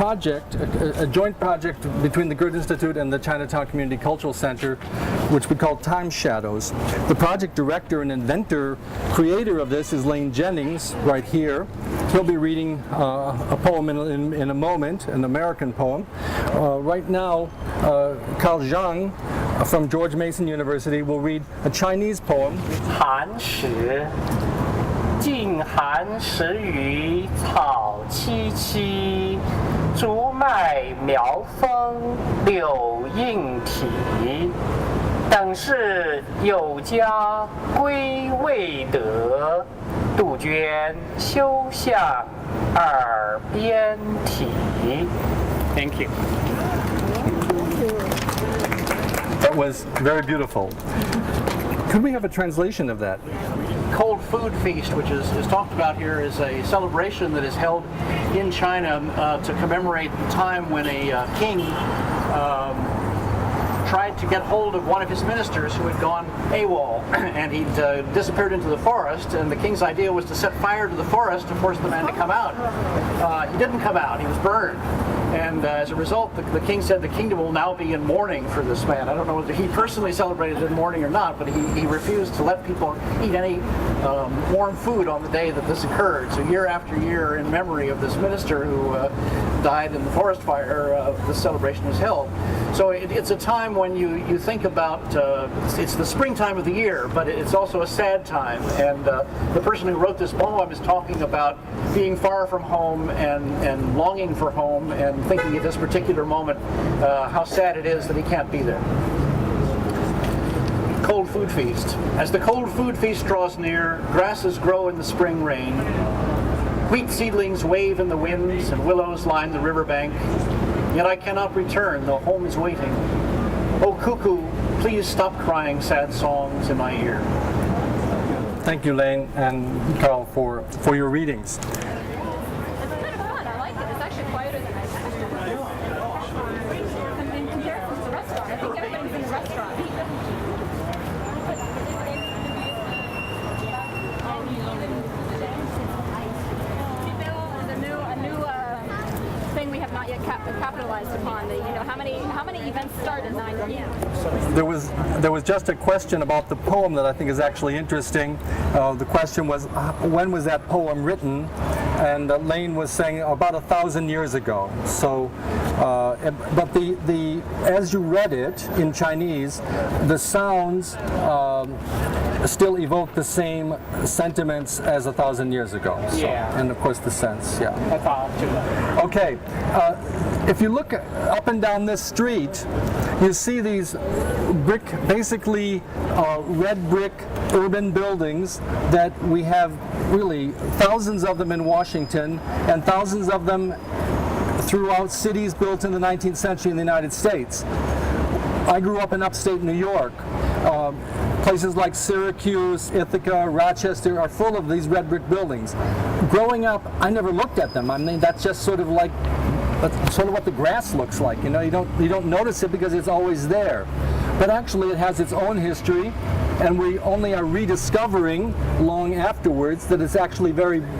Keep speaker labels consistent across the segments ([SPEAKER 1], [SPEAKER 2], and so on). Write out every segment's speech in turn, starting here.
[SPEAKER 1] project, a joint project between the Goethe Institute and the Chinatown Community Cultural Center, which we call Time Shadows. The project director and inventor, creator of this is Lane Jennings, right here. He'll be reading a poem in a moment, an American poem. Right now, Carl Zhang from George Mason University will read a Chinese poem.
[SPEAKER 2] 寒食，静寒食余草萋萋，竹麦苗风柳映体。等是有家归未得，杜鹃休向耳边啼。Thank you.
[SPEAKER 1] That was very beautiful. Could we have a translation of that?
[SPEAKER 3] Cold Food Feast, which is talked about here, is a celebration that is held in China to commemorate the time when a king tried to get hold of one of his ministers who had gone AWOL, and he'd disappeared into the forest, and the king's idea was to set fire to the forest to force the man to come out. He didn't come out, he was burned. And as a result, the king said the kingdom will now be in mourning for this man. I don't know whether he personally celebrated in mourning or not, but he refused to let people eat any warm food on the day that this occurred. So year after year, in memory of this minister who died in the forest fire, this celebration is held. So it's a time when you think about, it's the springtime of the year, but it's also a sad time. And the person who wrote this poem is talking about being far from home and longing for home, and thinking at this particular moment how sad it is that he can't be there. Cold Food Feast. As the cold food feast draws near, grasses grow in the spring rain. Wheat seedlings wave in the winds and willows line the riverbank. Yet I cannot return, though home is waiting. Oh cuckoo, please stop crying sad songs in my ear.
[SPEAKER 1] Thank you, Lane and Carl, for your readings.
[SPEAKER 4] Capitalized upon how many events start at 9 p.m.
[SPEAKER 1] There was just a question about the poem that I think is actually interesting. The question was, when was that poem written? And Lane was saying about 1,000 years ago. So, but the as you read it in Chinese, the sounds still evoke the same sentiments as 1,000 years ago. So,
[SPEAKER 2] yeah.
[SPEAKER 1] And of course the sense, yeah.
[SPEAKER 2] That's all too.
[SPEAKER 1] Okay. If you look up and down this street, you see these brick, basically red brick urban buildings that we have really thousands of them in Washington and thousands of them throughout cities built in the 19th century in the United States. I grew up in upstate New York. Places like Syracuse, Ithaca, Rochester are full of these red brick buildings. Growing up, I never looked at them. I mean, that's just sort of like what the grass looks like. You know, you don't notice it because it's always there. But actually, it has its own history, and we only are rediscovering long afterwards that it's actually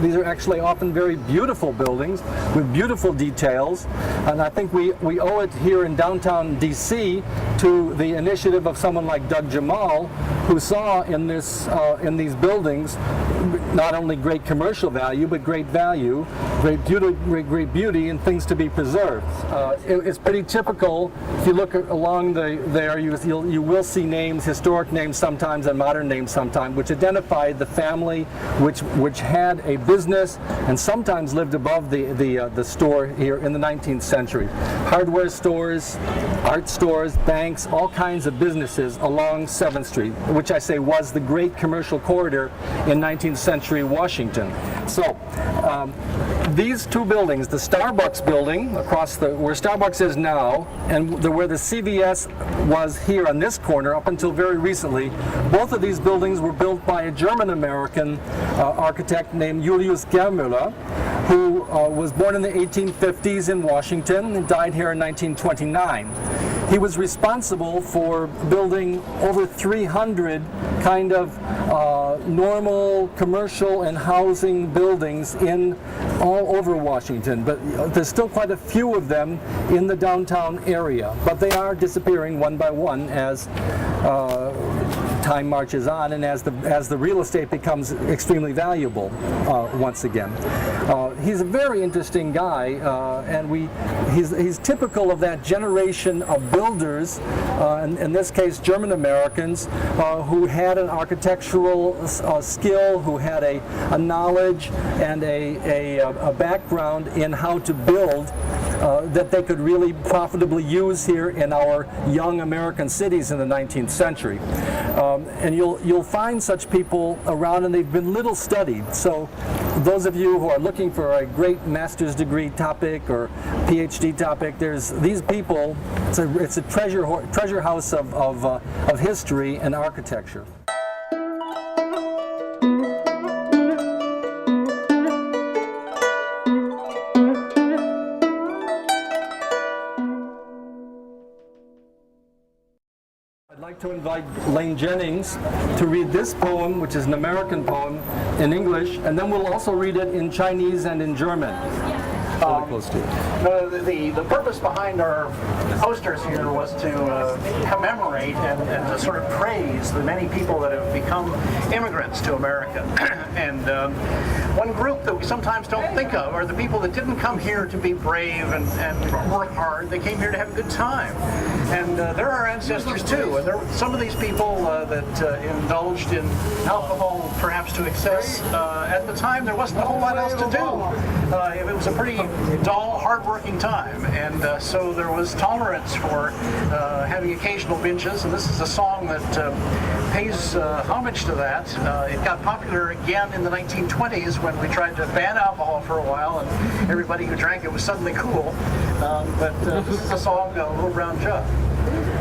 [SPEAKER 1] these are actually often very beautiful buildings with beautiful details. And I think we owe it here in downtown DC to the initiative of someone like Doug Jamal, who saw in these buildings not only great commercial value, but great value, great beauty, and things to be preserved. It's pretty typical. If you look along there, you will see names, historic names sometimes, and modern names sometimes, which identify the family which had a business and sometimes lived above the store here in the 19th century. Hardware stores, art stores, banks, all kinds of businesses along 7th Street, which I say was the great commercial corridor in 19th century Washington. So these two buildings, the Starbucks building across where Starbucks is now, and where the CVS was here on this corner up until very recently, both of these buildings were built by a German-American architect named Julius Germüller, who was born in the 1850s in Washington and died here in 1929. he was responsible for building over 300 kind of normal commercial and housing buildings in all over Washington, but there's still quite a few of them in the downtown area, but they are disappearing one by one as time marches on and as the real estate becomes extremely valuable once again. He's a very interesting guy, and he's typical of that generation of builders, in this case German Americans, who had an architectural skill, who had a knowledge and a background in how to build that they could really profitably use here in our young American cities in the 19th century. And you'll find such people around, and they've been little studied. So those of you who are looking for a great master's degree topic or PhD topic, there's these people. It's a treasure house of history and architecture. I'd like to invite Lane Jennings to read this poem, which is an American poem, in English, and then we'll also read it in Chinese and in German. Close to it.
[SPEAKER 3] The purpose behind our posters here was to commemorate and to sort of praise the many people that have become immigrants to America. And one group that we sometimes don't think of are the people that didn't come here to be brave and work hard. They came here to have a good time. And they're our ancestors too. And there were some of these people that indulged in alcohol perhaps to excess. At the time, there wasn't a whole lot else to do. It was a pretty dull, hard-working time, and so there was tolerance for having occasional binges, and this is a song that pays homage to that. It got popular again in the 1920s when we tried to ban alcohol for a while, and everybody who drank it was suddenly cool. But this is a song, Little Brown Jug.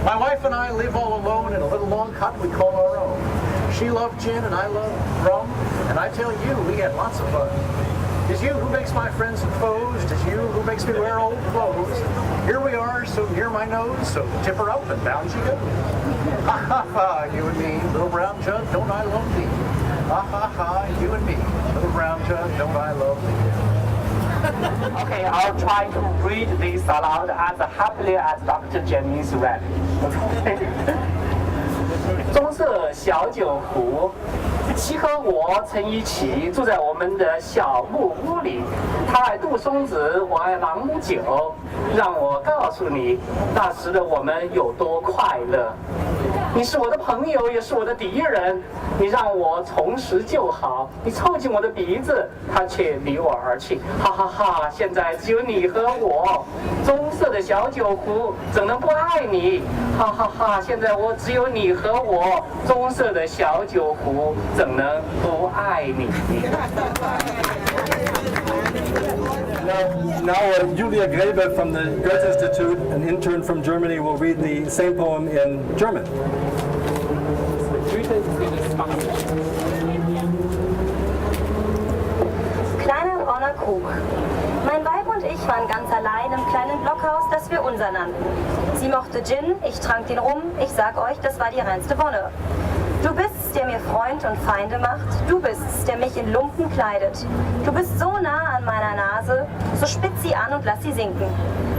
[SPEAKER 3] My wife and I live all alone in a little log hut we call our own. She loved gin and I loved rum, and I tell you, we had lots of fun. 'Tis you who makes my friends and foes, 'tis you who makes me wear old clothes. Here we are, so near my nose, so tip her up and down she goes. Ha ha ha, you and me, little brown jug, don't I love thee? Ha ha ha, you and me, little brown jug, don't I love thee?
[SPEAKER 2] Okay, I'll try to read this aloud as happily as Dr. Jennings read. 棕色小酒壶，七和我曾一起住在我们的小木屋里。他爱杜松子，我爱朗姆酒。让我告诉你，那时的我们有多快乐。你是我的朋友，也是我的敌人。你让我重拾旧好，你凑近我的鼻子，他却离我而去。哈哈哈！现在只有你和我，棕色的小酒壶，怎能不爱你？哈哈哈！现在我只有你和我，棕色的小酒壶，怎能不爱你？
[SPEAKER 1] Now Julia Grebe from the Goethe Institute, an intern from Germany, will read the same poem in German.
[SPEAKER 5] Kleiner brauner Krug. Mein Weib und ich waren ganz allein im kleinen Blockhaus, das wir unser nannten. Sie mochte Gin, ich trank den rum, ich sag euch, das war die reinste Wonne. Du bist's, der mir Freund und Feinde macht. Du bist's, der mich in Lumpen kleidet. Du bist so nah an meiner Nase, so spitz sie an und lass sie sinken.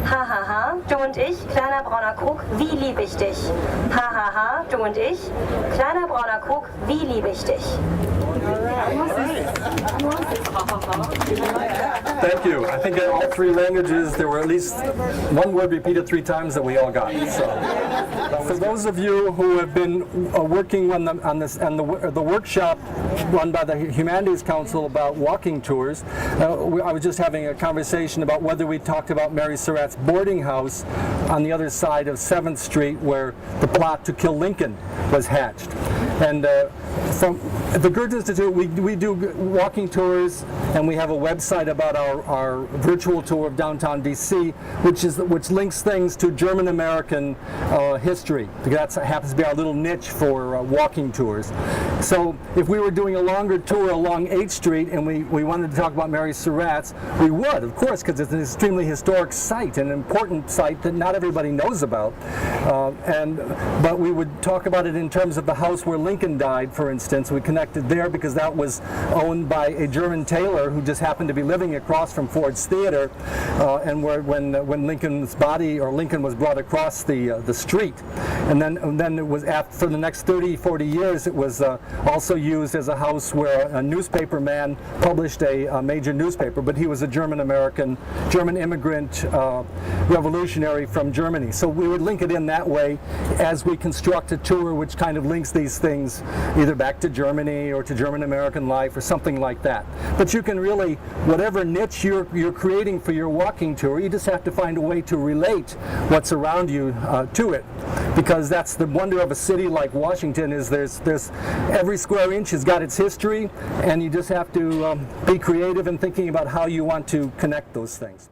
[SPEAKER 5] Ha ha ha, du und ich, kleiner brauner Krug, wie lieb ich dich. Ha ha ha, du und ich, kleiner brauner Krug, wie lieb ich dich.
[SPEAKER 1] Thank you. I think in all three languages there were at least one word repeated 3 times that we all got. So, for those of you who have been working on the workshop run by the Humanities Council about walking tours, I was just having a conversation about whether we talked about Mary Surratt's boarding house on the other side of 7th Street where the plot to kill Lincoln was hatched. And from the Goethe Institute, we do walking tours, and we have a website about our virtual tour of downtown DC, which links things to German American history. That happens to be our little niche for walking tours. So if we were doing a longer tour along 8th Street and we wanted to talk about Mary Surratt's, we would, of course, because it's an extremely historic site, an important site that not everybody knows about. But we would talk about it in terms of the house where Lincoln died, for instance. We connected there because that was owned by a German tailor who just happened to be living across from Ford's Theater, and when Lincoln was brought across the street. And then it was for the next 30-40 years, it was also used as a house where a newspaper man published a major newspaper, but he was a German immigrant revolutionary from Germany. So we would link it in that way as we construct a tour which kind of links these things either back to Germany or to German American life or something like that. But you can really, whatever niche you're creating for your walking tour, you just have to find a way to relate what's around you to it. Because that's the wonder of a city like Washington, is there's every square inch has got its history, and you just have to be creative in thinking about how you want to connect those things.